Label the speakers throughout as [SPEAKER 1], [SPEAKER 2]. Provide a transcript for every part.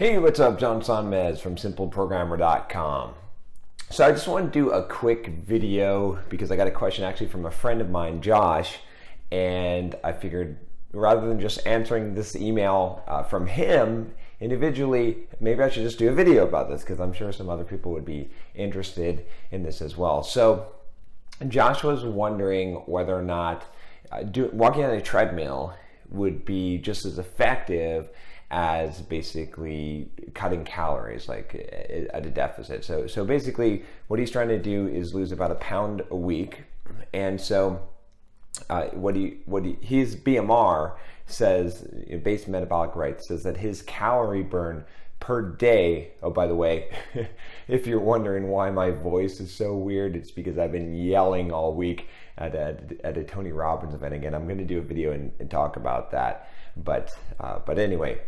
[SPEAKER 1] Hey, what's up? John Sonmez from simpleprogrammer.com. So I just want to do a quick video because I got a question actually from a friend of mine, Josh, and I figured rather than just answering this email from him individually, maybe I should just do a video about this because I'm sure some other people would be interested in this as well. So Josh was wondering whether or not walking on a treadmill would be just as effective as basically cutting calories, like at a deficit. So basically what he's trying to do is lose about 1 pound a week. And so his BMR says, base metabolic rate says that his calorie burn per day, oh, by the way, if you're wondering why my voice is so weird, it's because I've been yelling all week at a Tony Robbins event. Again, I'm going to do a video and talk about that. But anyway,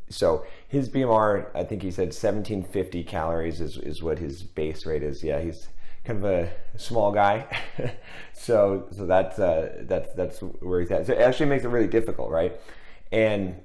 [SPEAKER 1] so his BMR, I think he said 1750 calories is what his base rate is. Yeah, he's kind of a small guy. so that's where he's at. So it actually makes it really difficult, right? And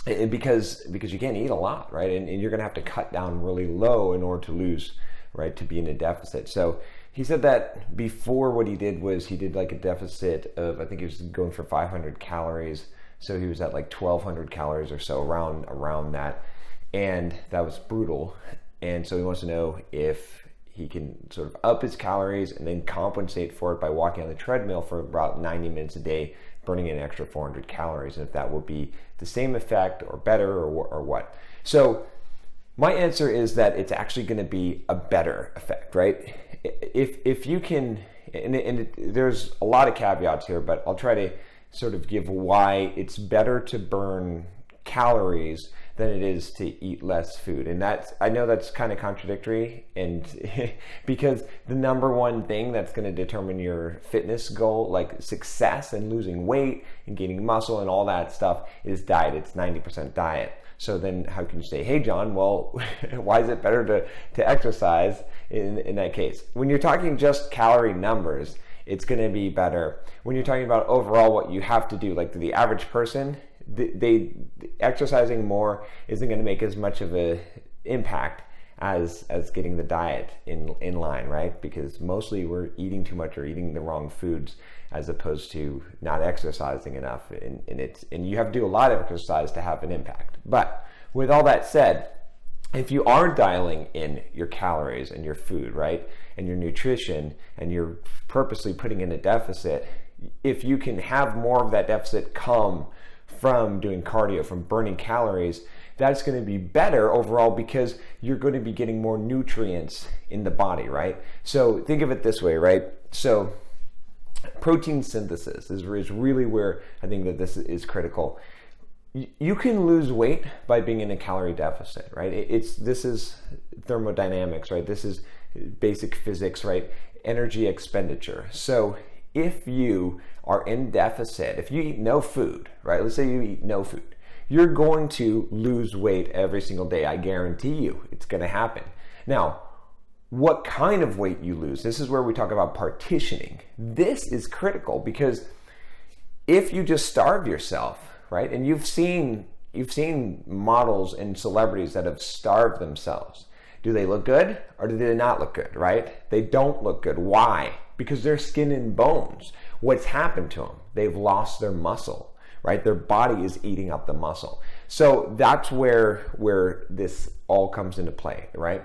[SPEAKER 1] because you can't eat a lot, right? And you're gonna have to cut down really low in order to lose, right? To be in a deficit. So he said that before what he did was he did like a deficit of, I think he was going for 500 calories. So he was at like 1,200 calories or so around that. And that was brutal. And so he wants to know if he can sort of up his calories and then compensate for it by walking on the treadmill for about 90 minutes a day, burning an extra 400 calories, and if that will be the same effect or better or what. So my answer is that it's actually going to be a better effect, right? If you can, there's a lot of caveats here, but I'll try to sort of give why it's better to burn calories than it is to eat less food. And I know that's kind of contradictory, and because the number one thing that's going to determine your fitness goal, like success and losing weight and gaining muscle and all that stuff, is diet. It's 90% diet. So then how can you say, hey John, well, why is it better to exercise in that case? When you're talking just calorie numbers, it's going to be better. When you're talking about overall what you have to do, like the average person, they exercising more isn't going to make as much of a impact as getting the diet in line, right? Because mostly we're eating too much or eating the wrong foods as opposed to not exercising enough. And you have to do a lot of exercise to have an impact. But with all that said, if you are dialing in your calories and your food, right, and your nutrition, and you're purposely putting in a deficit, if you can have more of that deficit come from doing cardio, from burning calories, that's going to be better overall because you're going to be getting more nutrients in the body, right? So think of it this way, right? So protein synthesis is really where I think that this is critical. You can lose weight by being in a calorie deficit, right? This is thermodynamics, right? This is basic physics, right? Energy expenditure. So if you are in deficit, if you eat no food, right? Let's say you eat no food, you're going to lose weight every single day. I guarantee you it's going to happen. Now, what kind of weight you lose, this is where we talk about partitioning. This is critical because if you just starve yourself, right? And you've seen models and celebrities that have starved themselves. Do they look good or do they not look good, right? They don't look good. Why? Because they're skin and bones. What's happened to them? They've lost their muscle, right? Their body is eating up the muscle. So that's where this all comes into play, right?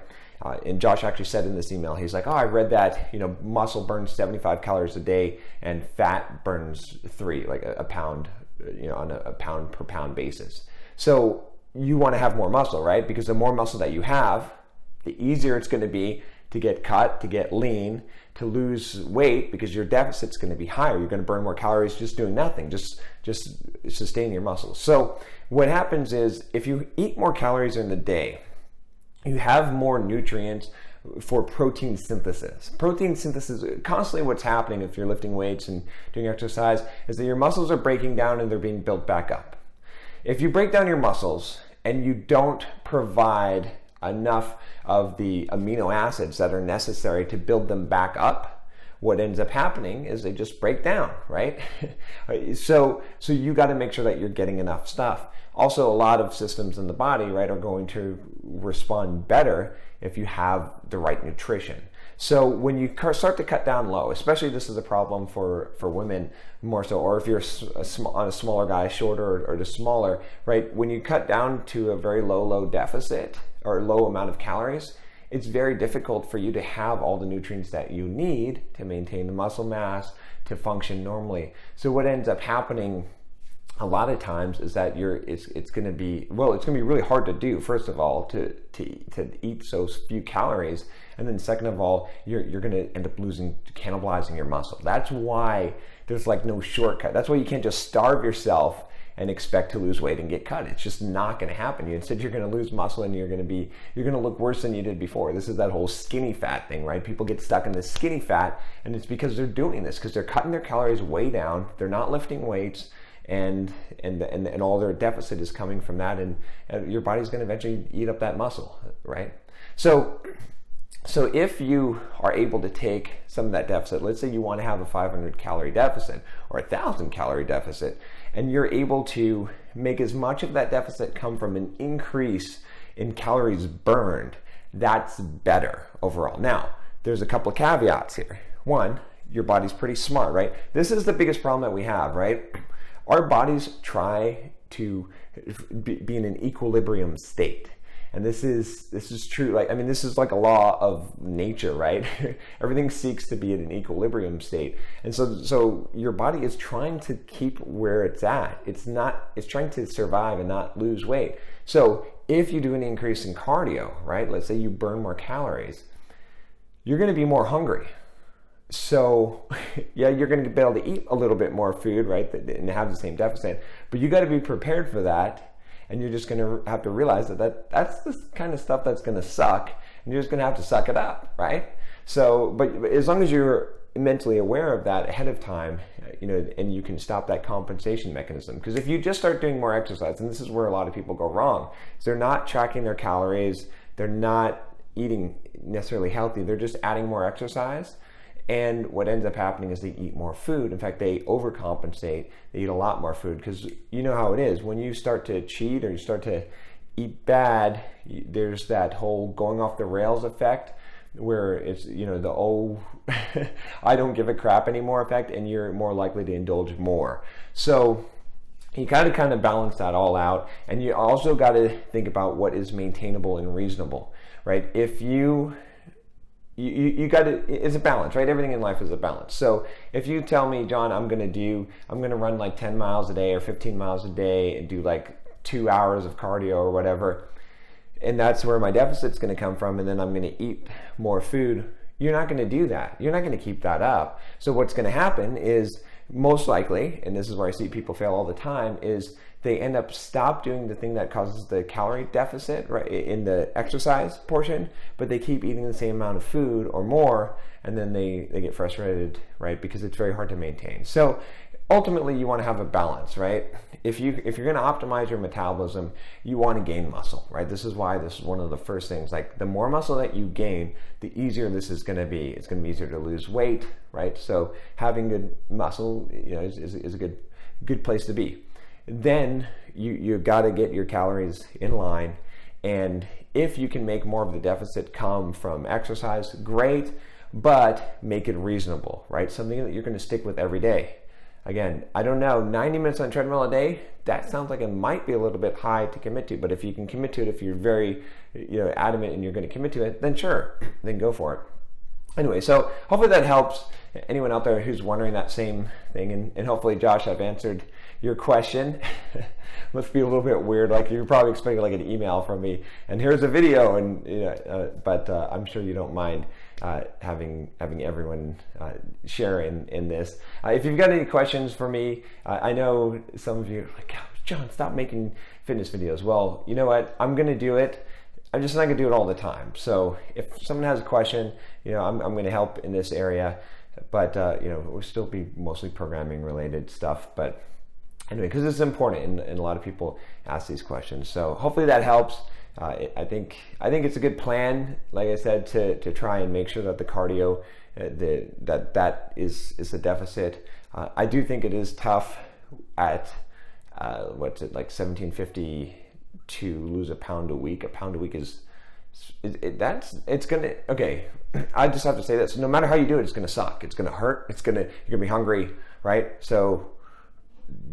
[SPEAKER 1] And Josh actually said in this email, he's like, oh, I read that, muscle burns 75 calories a day and fat burns 3, like a pound, on a pound per pound basis. So you want to have more muscle, right? Because the more muscle that you have, the easier it's going to be to get cut, to get lean, to lose weight, because your deficit's going to be higher. You're going to burn more calories just doing nothing, just sustain your muscles. So what happens is if you eat more calories in the day, you have more nutrients for protein synthesis. Protein synthesis, constantly what's happening if you're lifting weights and doing exercise is that your muscles are breaking down and they're being built back up. If you break down your muscles and you don't provide enough of the amino acids that are necessary to build them back up, what ends up happening is they just break down, right? So you got to make sure that you're getting enough stuff. Also, a lot of systems in the body, right, are going to respond better if you have the right nutrition. So when you start to cut down low, especially this is a problem for women more so, or if you're on a smaller guy, shorter or just smaller, right? When you cut down to a very low deficit or low amount of calories, it's very difficult for you to have all the nutrients that you need to maintain the muscle mass, to function normally. So what ends up happening a lot of times is that it's going to be really hard to do, first of all, to eat so few calories, and then second of all, you're going to end up cannibalizing your muscle. That's why there's like no shortcut. That's why you can't just starve yourself and expect to lose weight and get cut. It's just not going to happen. Instead, you're going to lose muscle and you're going to look worse than you did before. This is that whole skinny fat thing, right? People get stuck in this skinny fat, and it's because they're doing this, because they're cutting their calories way down. They're not lifting weights, and all their deficit is coming from that, and your body's going to eventually eat up that muscle, right? So if you are able to take some of that deficit, let's say you want to have a 500 calorie deficit or 1,000 calorie deficit, and you're able to make as much of that deficit come from an increase in calories burned, that's better overall. Now, there's a couple of caveats here. One, your body's pretty smart, right? This is the biggest problem that we have, right? Our bodies try to be in an equilibrium state. And this is true. Like, I mean, this is like a law of nature, right? Everything seeks to be in an equilibrium state. And so your body is trying to keep where it's at. It's trying to survive and not lose weight. So if you do an increase in cardio, right? Let's say you burn more calories, you're going to be more hungry. So yeah, you're going to be able to eat a little bit more food, right? And have the same deficit, but you got to be prepared for that. And you're just going to have to realize that's the kind of stuff that's going to suck, and you're just going to have to suck it up, right? So, but as long as you're mentally aware of that ahead of time, and you can stop that compensation mechanism. Because if you just start doing more exercise, and this is where a lot of people go wrong, is they're not tracking their calories, they're not eating necessarily healthy, they're just adding more exercise. And what ends up happening is they eat more food. In fact, they overcompensate. They eat a lot more food, because you know how it is. When you start to cheat or you start to eat bad, there's that whole going off the rails effect, where it's, the I don't give a crap anymore effect, and you're more likely to indulge more. So you got to kind of balance that all out. And you also got to think about what is maintainable and reasonable, right? If you got to, it's a balance, right? Everything in life is a balance. So if you tell me, John, I'm going to run like 10 miles a day or 15 miles a day and do like 2 hours of cardio or whatever, and that's where my deficit's going to come from, and then I'm going to eat more food, you're not going to do that. You're not going to keep that up. So what's going to happen is, most likely, and this is where I see people fail all the time, is they end up stop doing the thing that causes the calorie deficit, right, in the exercise portion, but they keep eating the same amount of food or more, and then they get frustrated, right, because it's very hard to maintain. So ultimately, you want to have a balance, right? If you're going to optimize your metabolism, you want to gain muscle, right? This is why this is one of the first things. Like, the more muscle that you gain, the easier this is going to be. It's going to be easier to lose weight, right? So having good muscle, is a good place to be. Then you got to get your calories in line, and if you can make more of the deficit come from exercise, great, but make it reasonable, right? Something that you're going to stick with every day. Again, I don't know, 90 minutes on treadmill a day, that sounds like it might be a little bit high to commit to, but if you can commit to it, if you're very adamant and you're going to commit to it, then sure, then go for it. Anyway, so hopefully that helps anyone out there who's wondering that same thing, and hopefully, Josh, I've answered your question. Must be a little bit weird, like you're probably expecting like an email from me, and here's a video, and but I'm sure you don't mind having everyone share in this. If you've got any questions for me, I know some of you are like, John, stop making fitness videos. Well, you know what? I'm going to do it. I'm just not going to do it all the time. So if someone has a question, I'm going to help in this area, but we'll still be mostly programming related stuff. But anyway, because it's important, and a lot of people ask these questions. So hopefully that helps. I think it's a good plan, like I said, to try and make sure that the cardio that is a deficit. I do think it is tough at what's it, like 1750 to lose a pound a week. A pound a week is it's gonna, okay, I just have to say this: no matter how you do it, it's gonna suck, it's gonna hurt, you're gonna be hungry, right? So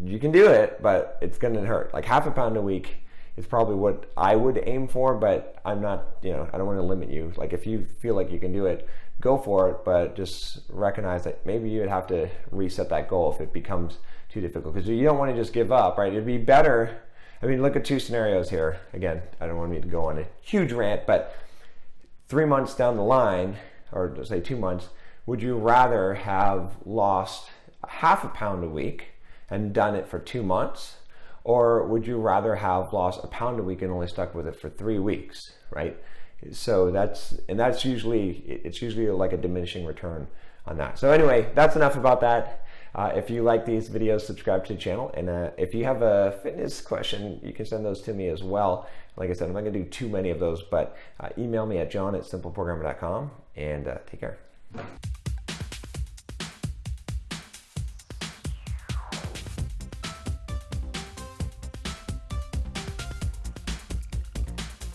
[SPEAKER 1] you can do it, but it's gonna hurt. Like half a pound a week is probably what I would aim for, but I'm not, I don't want to limit you. Like if you feel like you can do it, go for it, but just recognize that maybe you would have to reset that goal if it becomes too difficult, because you don't want to just give up, right? It'd be better. I mean, look at two scenarios here. Again, I don't want me to go on a huge rant, but 3 months down the line, or say 2 months, would you rather have lost half a pound a week and done it for 2 months? Or would you rather have lost a pound a week and only stuck with it for 3 weeks, right? So it's usually like a diminishing return on that. So anyway, that's enough about that. If you like these videos, subscribe to the channel. And if you have a fitness question, you can send those to me as well. Like I said, I'm not gonna do too many of those, but email me at john@simpleprogrammer.com, and take care.